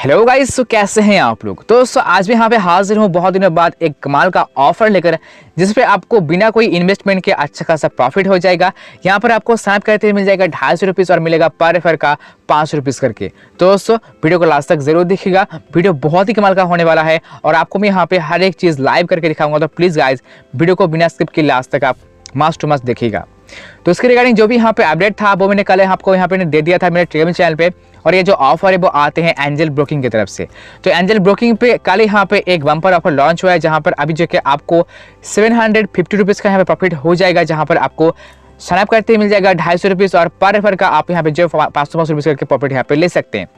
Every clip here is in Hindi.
हेलो गाइस, तो कैसे हैं आप लोग। तो दोस्तों आज भी यहाँ पे हाजिर हूँ बहुत दिनों बाद एक कमाल का ऑफर लेकर, जिस पे आपको बिना कोई इन्वेस्टमेंट के अच्छा खासा प्रॉफिट हो जाएगा। यहाँ पर आपको साइप करते ही मिल जाएगा 250 रुपीज़ और मिलेगा पर रेफर का 5 रुपीज़ करके। तो दोस्तों वीडियो को लास्ट तक जरूर देखिएगा, वीडियो बहुत ही कमाल का होने वाला है और आपको मैं यहाँ पे हर एक चीज़ लाइव करके दिखाऊंगा। तो प्लीज़ गाइज वीडियो को बिना स्किप के लास्ट तक आप मस्ट टू मस्ट देखिएगा। तो इसके रिगार्डिंग जो भी यहाँ पे अपडेट था वो मैंने कल आपको यहाँ पे दे दिया था मेरे टेलीग्राम चैनल पे। और ये जो ऑफर है वो आते हैं एंजल ब्रोकिंग की तरफ से। तो एंजल ब्रोकिंग पे कल यहाँ पे एक बम्पर ऑफर लॉन्च हुआ है, जहाँ पर अभी जो कि आपको 750 रुपीज़ का यहाँ पे प्रॉफिट हो जाएगा, जहाँ पर आपको साइनअप करते ही मिल जाएगा 250 रुपीज़ और पर रेफर का आप यहाँ पे जो 500 रुपीज़ करके प्रॉफिट यहाँ पे ले सकते हैं।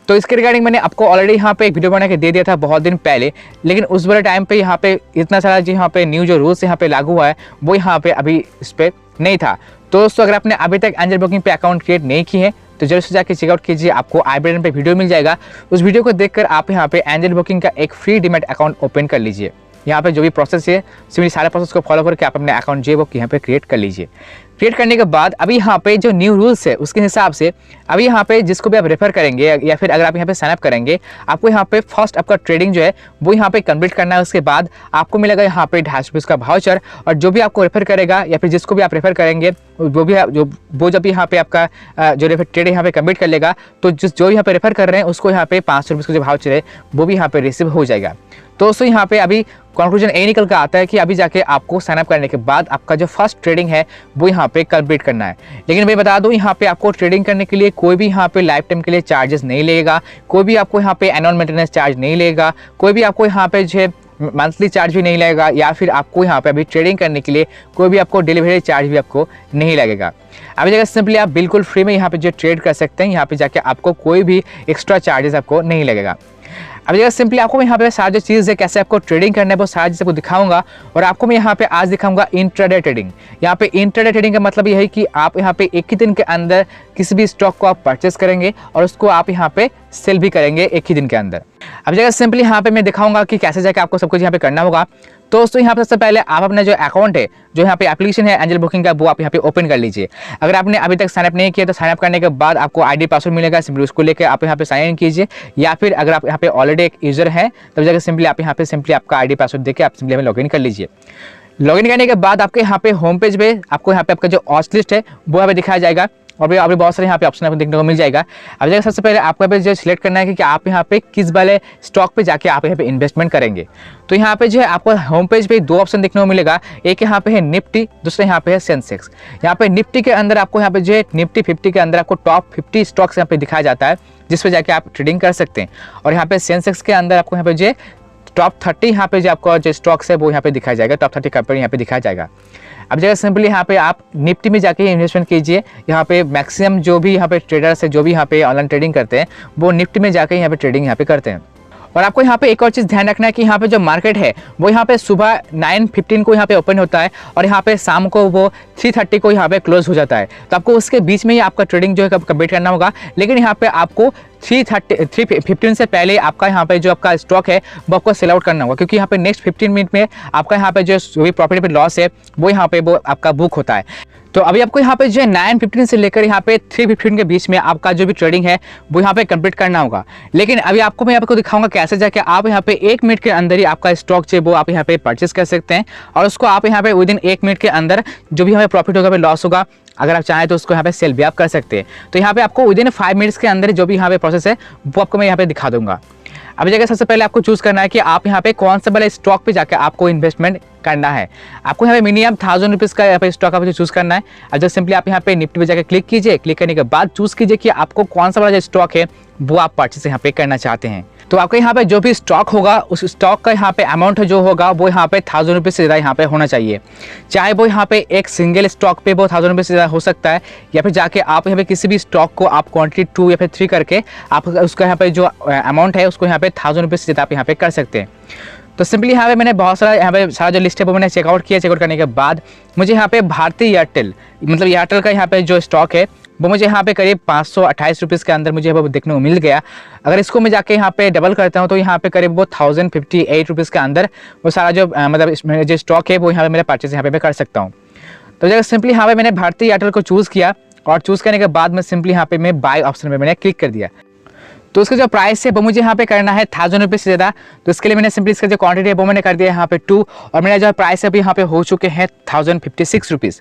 तो इसके रिगार्डिंग मैंने आपको ऑलरेडी यहाँ पे एक वीडियो बना के दे दिया था बहुत दिन पहले, लेकिन उस वाले टाइम पे यहाँ पे इतना सारा जो यहाँ पे न्यू जो रूल्स यहाँ पे लागू हुआ है वो यहाँ पे अभी इस पर नहीं था। तो दोस्तों अगर आपने अभी तक एंजल ब्रोकिंग पे अकाउंट क्रिएट नहीं की है तो जरूर से जाके चेकआउट कीजिए, आपको आई बटन पे वीडियो मिल जाएगा। उस वीडियो को देखकर आप यहाँ पे एंजल ब्रोकिंग का एक फ्री डीमैट अकाउंट ओपन कर लीजिए। यहाँ पे जो भी प्रोसेस है सिर्फ सारे प्रोसेस को फॉलो करके आप अपने अकाउंट जो है वो यहाँ पे क्रिएट कर लीजिए। क्रिएट करने के बाद अभी यहाँ पे जो न्यू रूल्स है उसके हिसाब से अभी यहाँ पे जिसको भी आप रेफर करेंगे या फिर अगर आप यहाँ पे साइनअप करेंगे, आपको यहाँ पे फर्स्ट आपका ट्रेडिंग जो है वो यहाँ पे कंप्लीट करना है। उसके बाद आपको मिलेगा यहाँ पे 250 रुपीज़ का वाउचर और जो भी आपको रेफर करेगा या फिर जिसको भी आप रेफर करेंगे वो जब भी यहाँ पे आपका जो रेफर ट्रेड यहाँ पे कंप्लीट कर लेगा तो जो यहाँ पे रेफर कर रहे हैं उसको यहाँ पे 500 रुपीज़ का जो वाउचर है वो भी यहाँ पे रिसीव हो जाएगा। तो दोस्तों यहाँ पे अभी कंक्लूजन यही निकल कर आता है कि अभी जाके आपको साइनअप करने के बाद आपका जो फर्स्ट ट्रेडिंग है वो यहाँ पे कंप्लीट करना है। लेकिन मैं बता दूं यहाँ पे आपको ट्रेडिंग करने के लिए कोई भी यहाँ पे लाइफ टाइम के लिए चार्जेस नहीं लगेगा, कोई भी आपको यहाँ पे एनुअल मेंटेनेंस चार्ज नहीं लगेगा, कोई भी आपको यहाँ पे जो है मंथली चार्ज भी नहीं लगेगा, या फिर आपको यहाँ पे अभी ट्रेडिंग करने के लिए कोई भी आपको डिलीवरी चार्ज भी आपको नहीं लगेगा। अभी जगह सिंपली आप बिल्कुल फ्री में यहाँ पे जो ट्रेड कर सकते हैं, यहाँ पे जाके आपको कोई भी एक्स्ट्रा चार्जेस आपको नहीं लगेगा। अभी जगह सिंपली आपको मैं यहाँ पे सारी जो चीज़ है कैसे आपको ट्रेडिंग करना है वो सारी चीज़ आपको दिखाऊंगा। और आपको मैं यहाँ पे आज दिखाऊंगा इंट्राडे ट्रेडिंग। यहाँ पे इंट्राडे ट्रेडिंग का मतलब यह है कि आप यहाँ पे एक ही दिन के अंदर किसी भी स्टॉक को आप परचेस करेंगे और उसको आप यहाँ पे सेल भी करेंगे एक ही दिन के अंदर। अब जगह सिंपली यहाँ पे मैं दिखाऊंगा कि कैसे जाके आपको सब कुछ यहाँ पे करना होगा। तो दोस्तों यहाँ पे सबसे पहले आप अपना जो अकाउंट है, जो यहाँ पे एप्लीकेशन है एंजल ब्रोकिंग का, वो आप यहाँ पे ओपन कर लीजिए। अगर आपने अभी तक साइनअप नहीं किया तो साइनअप करने के बाद आपको आईडी पासवर्ड मिलेगा, सिंपली उसको लेकर आप यहाँ पे साइन इन कीजिए। या फिर अगर आप यहाँ पे ऑलरेडी एक यूजर हैं तब जाकर सिंपली आप यहाँ पे सिंपली आपका आईडी पासवर्ड देकर आप सिंपली हमें लॉगिन कर लीजिए। लॉगिन करने के बाद आपके यहाँ पे होम पेज पे आपको यहाँ पे आपका जो वॉच लिस्ट है वो यहाँ पे दिखाया जाएगा और अभी बहुत सारे यहाँ पे ऑप्शन आपको देखने को मिल जाएगा। अब जगह सबसे पहले आपको यहाँ पे जो सिलेक्ट करना है कि आप यहाँ पे किस वाले स्टॉक पे जाके आप यहाँ पे इन्वेस्टमेंट करेंगे। तो यहाँ पे जो है आपको होम पेज पे दो ऑप्शन देखने को मिलेगा, एक यहाँ पे है निफ्टी, दूसरा यहाँ पे है सेंसेक्स। यहाँ पे निफ्टी के अंदर आपको यहाँ पे जो है निफ्टी 50 के अंदर आपको टॉप 50 स्टॉक्स यहाँ पे दिखाया जाता है, जिस पे जाके आप ट्रेडिंग कर सकते हैं। और यहाँ पे सेंसेक्स के अंदर आपको यहाँ पे जो टॉप 30 यहाँ पे जो आपको जो स्टॉक्स है वो यहाँ पे दिखाया जाएगा, टॉप 30 कंपनी यहाँ पे दिखाया जाएगा। अब जगह सिंपली यहाँ पे आप निफ्टी में जाके इन्वेस्टमेंट कीजिए। यहाँ पे मैक्सिमम जो भी यहाँ पे ट्रेडर्स है, जो भी यहाँ पे ऑनलाइन ट्रेडिंग करते हैं वो निफ्टी में जाके यहाँ पे ट्रेडिंग यहाँ पे करते हैं। और आपको यहाँ पे एक और चीज़ ध्यान रखना है कि यहाँ पे जो मार्केट है वो यहाँ पे सुबह 9:15 को यहाँ पे ओपन होता है और यहाँ पे शाम को वो 3:30 को यहाँ पे क्लोज हो जाता है। तो आपको उसके बीच में ही आपका ट्रेडिंग जो है कंप्लीट करना होगा। लेकिन यहाँ पे आपको 3:15 से पहले आपका यहाँ पे जो आपका स्टॉक है वो आपको सेल आउट करना होगा, क्योंकि यहाँ पे नेक्स्ट 15 मिनट में आपका यहाँ पे जो भी प्रॉफिट पे लॉस है वो यहाँ पे वो आपका बुक होता है। तो अभी आपको यहाँ पे जो है 9:15 से लेकर यहाँ पे 3:15 के बीच में आपका जो भी ट्रेडिंग है वो यहाँ पे कंप्लीट करना होगा। लेकिन अभी आपको मैं यहाँ पे दिखाऊंगा कैसे जाके आप यहाँ पे 1 मिनट के अंदर ही आपका स्टॉक जो है वो आप यहाँ पे परचेस कर सकते हैं और उसको आप यहाँ पे विदिन 1 मिनट के अंदर जो भी हमें प्रॉफिट होगा लॉस होगा, अगर आप चाहें तो उसको यहाँ पे सेल भी आप कर सकते हैं। तो यहाँ पे आपको विदिन 5 मिनट्स के अंदर जो भी यहाँ पे प्रोसेस है वो आपको मैं यहाँ पे दिखा दूंगा। अभी जगह सबसे पहले आपको चूज करना है कि आप यहाँ पे कौन सा वाले स्टॉक पे जाकर आपको इन्वेस्टमेंट करना है। आपको यहाँ पे मिनिमम 1000 रुपीज़ का यहाँ पे स्टॉक आपको चूज करना है। अब जब सिंपली आप यहाँ पे निफ्टी पे जाकर क्लिक कीजिए, क्लिक करने के बाद चूज कीजिए कि आपको कौन सा वाला जो स्टॉक है वो आप परचेस यहाँ पे करना चाहते हैं। तो आपको यहाँ पे जो भी स्टॉक होगा उस स्टॉक का यहाँ पे अमाउंट जो होगा वो यहाँ पे 1000 रुपीज़ से ज़्यादा यहाँ पे होना चाहिए। चाहे वो यहाँ पे एक सिंगल स्टॉक पे वो 1000 रुपीज़ से ज़्यादा हो सकता है, या फिर जाके आप यहाँ पे किसी भी स्टॉक को आप क्वांटिटी 2 या फिर 3 करके आप उसका यहाँ पे जो अमाउंट है उसको यहाँ पे 1000 रुपीज़ से ज़्यादा आप यहाँ पे कर सकते हैं। तो सिंपली यहाँ पे मैंने बहुत सारा यहाँ पे सारा जो लिस्ट है वो मैंने चेकआउट किया। चेकआउट करने के बाद मुझे यहाँ पे भारतीय एयरटेल मतलब एयरटेल का यहाँ पे जो स्टॉक है वो मुझे यहाँ पे करीब 528 रुपीज़ के अंदर मुझे वो देखने को मिल गया। अगर इसको मैं जाके यहाँ पे डबल करता हूँ तो यहाँ पे करीब वो 1058 रुपीज़ के अंदर वो सारा जो मतलब इसमें जो स्टॉक है वो यहाँ पे मेरा परचेज यहाँ पे मैं कर सकता हूँ। तो जगह सिंपली यहाँ पे मैंने भारतीय एयरटेल को चूज़ किया और चूज़ करने के बाद में सिंपली यहाँ पे मैं बाय ऑप्शन पे मैंने क्लिक कर दिया। तो उसका जो प्राइस है वो मुझे यहाँ पे करना है 1000 रुपीज़ से ज़्यादा। तो इसके लिए मैंने सिंपली इसका जो क्वांटिटी है वो मैंने कर दिया यहाँ पे 2, और मेरा जो प्राइस है अभी यहाँ पे हो चुके हैं 1056 रुपीज़।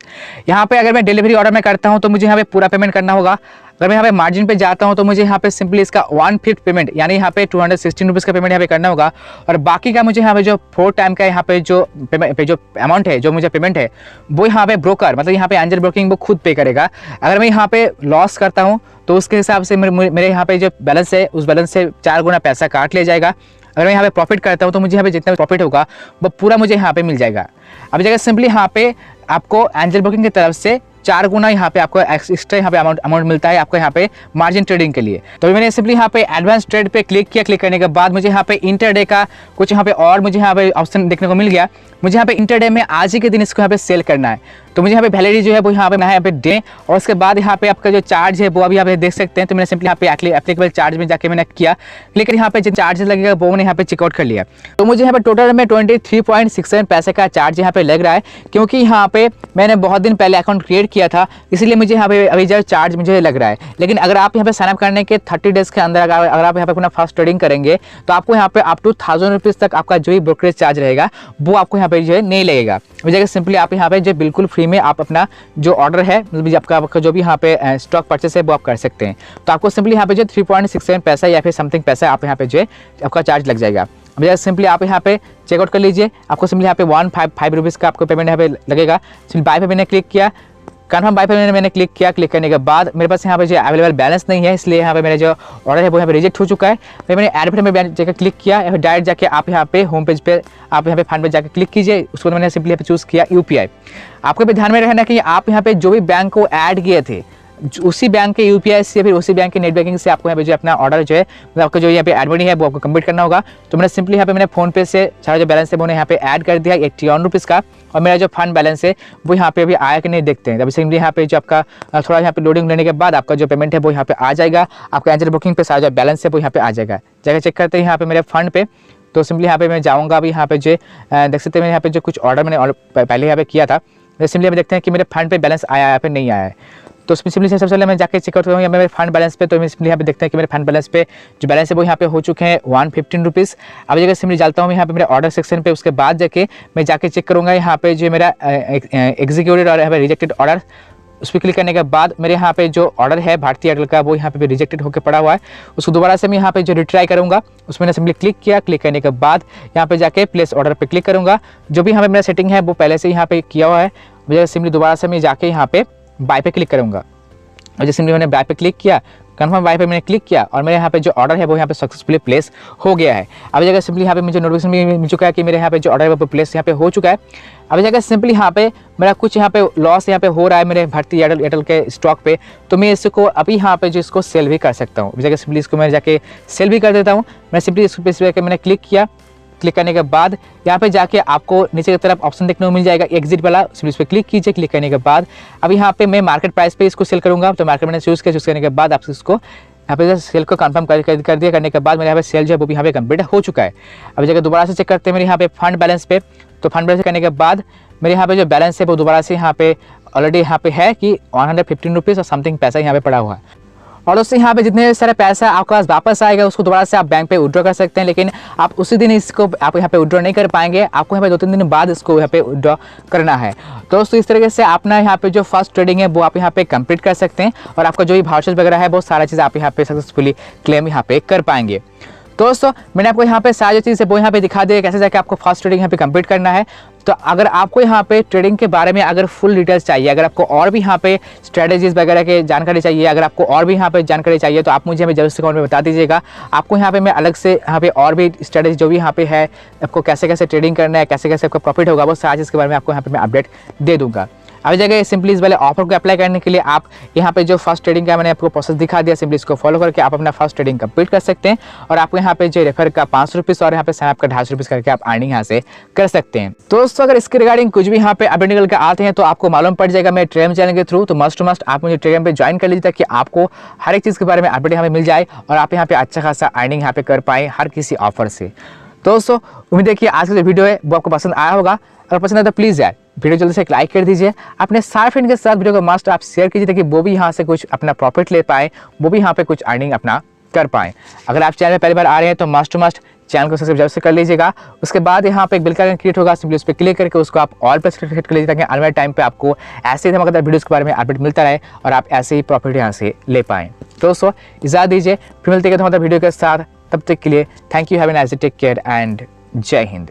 यहाँ पे अगर मैं डिलीवरी ऑर्डर में करता हूँ तो मुझे यहाँ पे पूरा पेमेंट करना होगा। अगर मैं यहाँ पे मार्जिन पे जाता हूँ तो मुझे यहाँ पे सिंपली इसका 1/5 पेमेंट यानी यहाँ पे 216 रुपीज़ का पेमेंट यहाँ पे करना होगा, और बाकी का मुझे यहाँ पे जो 4 टाइम का यहाँ पे जो पेमेंट जो अमाउंट है, जो मुझे पेमेंट है वो यहाँ पे ब्रोकर मतलब यहाँ पे एंजल ब्रोकिंग वो खुद पे करेगा। अगर मैं यहाँ पे लॉस करता हूँ तो उसके हिसाब से मेरे यहाँ पे जो बैलेंस है उस बैलेंस से 4 गुना पैसा काट लिया जाएगा। अगर मैं यहाँ पे प्रॉफिट करता हूँ तो मुझे यहाँ पे जितना प्रॉफिट होगा वो पूरा मुझे यहाँ पे मिल जाएगा। अब जगह सिंपली यहाँ पे आपको एंजल ब्रोकिंग की तरफ से 4 गुना यहाँ पे आपको एक्स्ट्रा यहाँ पे अमाउंट मिलता है आपको यहाँ पे मार्जिन ट्रेडिंग के लिए। तो मैंने सिंपली यहाँ पे एडवांस ट्रेड पे क्लिक किया। क्लिक करने के बाद मुझे यहाँ पे इंटरडे का कुछ यहाँ पे और मुझे यहाँ पे ऑप्शन देखने को मिल गया। मुझे यहाँ पे इंटरडे में आज ही के दिन इसको यहाँ पे सेल करना है। तो मुझे यहाँ पे वैलिडिटी जो है वो यहाँ पे डे, और उसके बाद यहाँ पे आपका जो चार्ज है वो अभी यहाँ पे देख सकते हैं। तो मैंने सिंपली यहाँ पे एप्लीकेबल चार्ज में जाके मैंने किया, लेकिन यहाँ पे जो चार्जेस लगेगा वो मैंने यहाँ पे चेकआउट कर लिया। तो मुझे यहाँ पे टोटल में 23.67 पैसे का चार्ज यहाँ पे लग रहा है, क्योंकि यहाँ पे मैंने बहुत दिन पहले अकाउंट क्रिएट किया था, इसलिए मुझे यहाँ पे अभी जो चार्ज मुझे लग रहा है। लेकिन अगर आप यहाँ पे साइनअप करने के 30 डेज के अंदर अगर आप यहाँ पे अपना फर्स्ट ट्रेडिंग करेंगे तो आपको यहाँ पे अप टू 1000 रुपीज़ तक आपका जो भी ब्रोकरेज चार्ज रहेगा वो आपको यहाँ पे जो है नहीं लगेगा। इस जगह सिंपली आप यहाँ पे जो बिल्कुल फ्री में आप अपना जो ऑर्डर है मतलब आपका जो भी यहाँ पे स्टॉक परचेस है वो आप कर सकते हैं। तो आपको सिंपली यहाँ पे जो 3.67 पैसा या फिर समथिंग पैसा आप यहाँ पे जो है आपका चार्ज लग जाएगा। अब जैसे सिंपली आप यहाँ पे चेकआउट कर लीजिए, आपको सिंपली यहाँ पे 155 रुपीज़ का आपको पेमेंट यहाँ पे लगेगा। सिंपली बाय पे मैंने क्लिक किया, कन्फर्म बाय पे मैंने क्लिक किया। क्लिक करने के बाद मेरे पास यहाँ पे जो अवेलेबल बैलेंस नहीं है, इसलिए यहाँ पे मेरा जो ऑर्डर है वो यहाँ पे रिजेक्ट हो चुका है। फिर मैंने एड पे जाकर क्लिक किया, या फिर डायरेक्ट जाके आप यहाँ पे होम पेज पे आप यहाँ पे फंड पे जाकर क्लिक कीजिए। उसको मैंने सिंपली यहाँ पे चूज़ किया UPI। आपको भी ध्यान में रखना कि आप यहाँ पे जो भी बैंक को ऐड किए थे उसी बैंक के UPI से या फिर उसी बैंक के नेट बैंकिंग से आपको यहाँ पे जो अपना ऑर्डर जो है मतलब आपका जो यहाँ पे एड मनी है वो आपको कंप्लीट करना होगा। तो मैंने सिंपली यहाँ पे मैंने फोन पे से सारा जो बैलेंस है वो यहाँ पे ऐड कर दिया 81 रुपीज़ का, और मेरा जो फंड बैलेंस है वो यहाँ पे अभी आया कि नहीं देखते हैं। अभी सिंपली यहाँ पे जो आपका थोड़ा यहाँ पे लोडिंग लेने के बाद आपका जो पेमेंट है वो यहाँ पे आ जाएगा। आपका एंजल बुकिंग पे सारा जो बैलेंस है वो यहाँ पे आ जाएगा। जगह चेक करते हैं यहाँ पे मेरे फंड पे, तो सिंपली यहाँ पे मैं जाऊँगा। अभी यहाँ पे जो देख सकते हैं यहाँ पे जो कुछ ऑर्डर मैंने पहले यहाँ पे किया था, सिंपली अभी देखते हैं कि मेरे फंड पे बैलेंस आया या फिर नहीं आया है। तो सिंपली सबसे पहले मैं जाके चेकआउट करूँगा मेरे फंड बैलेंस पे। तो मैं सिंपली यहाँ पे देखते हैं कि मेरे फंड बैलेंस पे जो बैलेंस है वो यहाँ पे हो चुके हैं 115 रुपीज़। अब जगह सिंपली डालता हूँ यहाँ पे मेरे ऑर्डर सेक्शन पे, उसके बाद जाके मैं जाके चेक करूँगा यहाँ पे जो मेरा एग्जीक्यूटेड और यहाँ पे रिजेक्टेड ऑर्डर, उस पर क्लिक करने के बाद मेरे यहाँ पे जो ऑर्डर है भारतीय एयरटेल का वो यहाँ पे भी रिजेक्टेड होकर पड़ा हुआ है। उसको दोबारा से मैं यहाँ पे जो रिट्राई करूँगा उसमें सिंपली क्लिक किया। क्लिक करने के बाद यहाँ पे जाके प्लेस ऑर्डर पे क्लिक करूँगा। जो भी यहाँ पे मेरा सेटिंग है वो पहले से यहाँ पे किया हुआ है। मुझे सिंपली दोबारा से मैं जाके यहाँ पे बाय पे क्लिक करूँगा। और जैसे मैंने बाय पे क्लिक किया, कन्फर्म बाय पे मैंने क्लिक किया, और मेरे यहाँ पे जो ऑर्डर है वो यहाँ पे सक्सेसफुली प्लेस हो गया है। अब जगह सिंपली यहाँ पे मुझे नोटिफिकेशन मिल चुका है कि मेरे यहाँ पे जो ऑर्डर है वो प्लेस यहाँ पे हो चुका है। अब जगह सिंपली यहाँ पे मेरा कुछ यहाँ पे लॉस यहाँ पे हो रहा है मेरे भारतीय एयरटेल के स्टॉक पे, तो मैं इसको अभी यहाँ पे जो इसको सेल भी कर सकता हूँ। जगह सिंपली इसको मैं जाके सेल भी कर देता हूँ। मैं सिंपली इस पर मैंने क्लिक किया। क्लिक करने के बाद यहाँ पे जाके आपको नीचे की तरफ ऑप्शन देखने को मिल जाएगा एग्जिट वाला, सिंपली इस पर क्लिक कीजिए। क्लिक करने के बाद अब यहाँ पे मैं मार्केट प्राइस पे इसको सेल करूँगा। तो मार्केट मैंने चूज़ करने के बाद आप इसको यहाँ पे सेल को कंफर्म कर दिया। करने के बाद मेरे यहाँ पे सेल जो है वो भी यहाँ पे कंप्लीट हो चुका है। अब जगह दोबारा से चेक करते हैं मेरे यहाँ पे फंड बैलेंस पे। तो फंड बैलेंस करने के बाद मेरे यहाँ पे जो बैलेंस है वो दोबारा से यहाँ पे ऑलरेडी यहाँ पे है कि 115 रुपीज़ और समथिंग पैसा यहाँ पे पड़ा हुआ है। और उससे यहाँ पे जितने सारे पैसा आपके पास वापस आएगा उसको दोबारा से आप बैंक पे विड्रॉ कर सकते हैं, लेकिन आप उसी दिन इसको आप यहाँ पे विड्रॉ नहीं कर पाएंगे। आपको यहाँ पे 2-3 दिन बाद इसको यहाँ पे विड्रॉ करना है। तो दोस्तों इस तरीके से अपना यहाँ पे जो फर्स्ट ट्रेडिंग है वो आप यहाँ पे कंप्लीट कर सकते हैं, और आपका जो भी वाउचर्स वगैरह है वो सारा चीज़ आप यहाँ पे सक्सेसफुली क्लेम यहाँ पे कर पाएंगे। दोस्तों मैंने आपको यहाँ पे सारी चीज़ है वो यहाँ पे दिखा दिया कैसे जाके आपको फर्स्ट ट्रेडिंग यहाँ पे कंप्लीट करना है। तो अगर आपको यहाँ पे ट्रेडिंग के बारे में अगर फुल डिटेल्स चाहिए, अगर आपको और भी यहाँ पे स्ट्रेटेजीज वगैरह के जानकारी चाहिए, अगर आपको और भी यहाँ पे जानकारी चाहिए तो आप मुझे हमें जरूर से कमेंट में बता दीजिएगा। आपको यहाँ पे मैं अलग से यहाँ पे और भी स्ट्रेटेजी जो भी यहाँ पे है, आपको कैसे कैसे ट्रेडिंग करना है, कैसे कैसे आपका प्रॉफिट होगा, वो सारी चीज़ के बारे में आपको यहाँ पे मैं अपडेट दे दूँगा। अभी जगह सिंपली इस वाले ऑफर को अप्लाई करने के लिए आप यहाँ पे जो फर्स्ट ट्रेडिंग का मैंने आपको प्रोसेस दिखा दिया, सिंपली इसको फॉलो करके आप अपना फर्स्ट ट्रेडिंग कंप्लीट कर सकते हैं। और आपको यहाँ पे जो रेफर का 500 रुपीज़ और यहाँ पे साइनअप का 250 रुपीज़ करके आप अर्निंग यहाँ से कर सकते हैं। दोस्तों अगर इसके रिगार्डिंग कुछ भी यहाँ पे अपडेट निकल के आते हैं तो आपको मालूम पड़ जाएगा मेरे टेलीग्राम चैनल के थ्रू। तो मस्ट आप मुझे टेलीग्राम पे ज्वाइन कर लीजिए ताकि आपको हर एक चीज़ के बारे में अपडेट यहाँ पे मिल जाए और आप यहाँ पे अच्छा खासा अर्निंग यहाँ पे कर पाए हर किसी ऑफर से। दोस्तों उम्मीद है कि आज का जो वीडियो है वो आपको पसंद आया होगा। अगर पसंद आया तो प्लीज़ यार वीडियो जल्दी से एक लाइक कर दीजिए। अपने सारे फ्रेंड के साथ वीडियो को मस्ट आप शेयर कीजिए ताकि वो भी यहाँ से कुछ अपना प्रॉफिट ले पाए, वो भी यहाँ पे कुछ अर्निंग अपना कर पाएँ। अगर आप चैनल पर पहली बार आ रहे हैं तो मस्ट टू मस्ट चैनल को सब्सक्राइब जरूर कर लीजिएगा। उसके बाद यहाँ पे एक बेल का आइकन क्रिएट होगा, सिंपली उस पर क्लिक करके उसको आप ऑल पर सेट कर लीजिए ताकि आने वाले टाइम पे आपको ऐसे ही धमाकेदार वीडियोस के बारे में अपडेट मिलता रहे और आप ऐसे ही प्रॉफिट यहाँ से ले पाएँ। दोस्तों इजाज़त दीजिए, फिर मिलते हैं धमाकेदार वीडियो के साथ। तब तक के लिए thank you, have a nice day, take care and Jai Hind.